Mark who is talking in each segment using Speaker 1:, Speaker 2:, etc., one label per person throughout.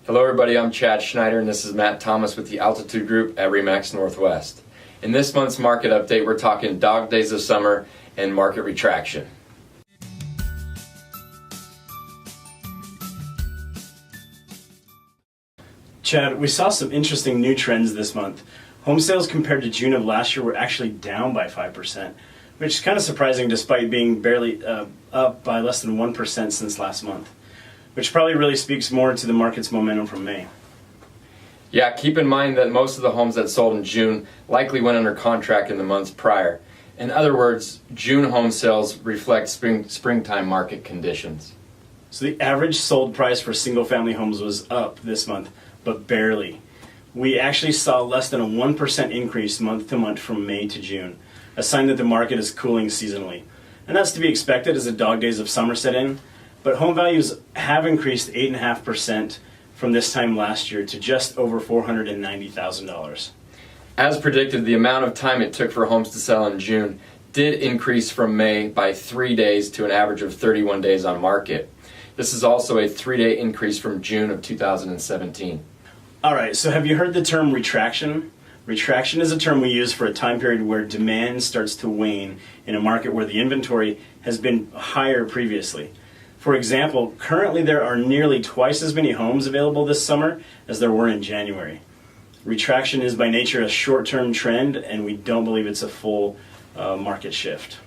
Speaker 1: Hello everybody, I'm Chad Schneider and this is Matt Thomas with the Altitude Group at RE/MAX Northwest. In this month's market update, we're talking dog days of summer and market retraction.
Speaker 2: Chad, we saw some interesting new trends this month. Home sales compared to June of last year were actually down by 5%, which is kind of surprising despite being barely up by less than 1% since last month, which probably really speaks more to the market's momentum from May.
Speaker 1: Yeah, keep in mind that most of the homes that sold in June likely went under contract in the months prior. In other words, June home sales reflect springtime market conditions.
Speaker 2: So the average sold price for single-family homes was up this month, but barely. We actually saw less than a 1% increase month to month from May to June, a sign that the market is cooling seasonally. And that's to be expected as the dog days of summer set in, but home values have increased 8.5% from this time last year to just over $490,000.
Speaker 1: As predicted, the amount of time it took for homes to sell in June did increase from May by 3 days to an average of 31 days on market. This is also a 3-day increase from June of 2017.
Speaker 2: All right, so have you heard the term retraction? Retraction is a term we use for a time period where demand starts to wane in a market where the inventory has been higher previously. For example, currently there are nearly twice as many homes available this summer as there were in January. Retraction is by nature a short-term trend, and we don't believe it's a full market shift.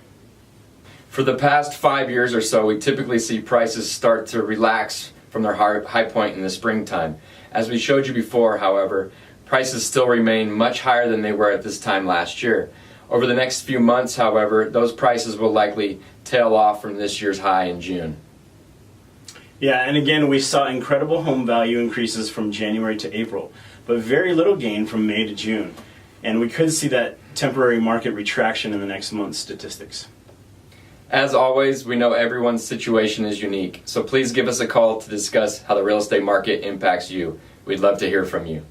Speaker 1: For the past 5 years or so, we typically see prices start to relax from their high point in the springtime. As we showed you before, however, prices still remain much higher than they were at this time last year. Over the next few months, however, those prices will likely tail off from this year's high in June.
Speaker 2: Yeah, and again, we saw incredible home value increases from January to April, but very little gain from May to June. And we could see that temporary market retraction in the next month's statistics.
Speaker 1: As always, we know everyone's situation is unique, so please give us a call to discuss how the real estate market impacts you. We'd love to hear from you.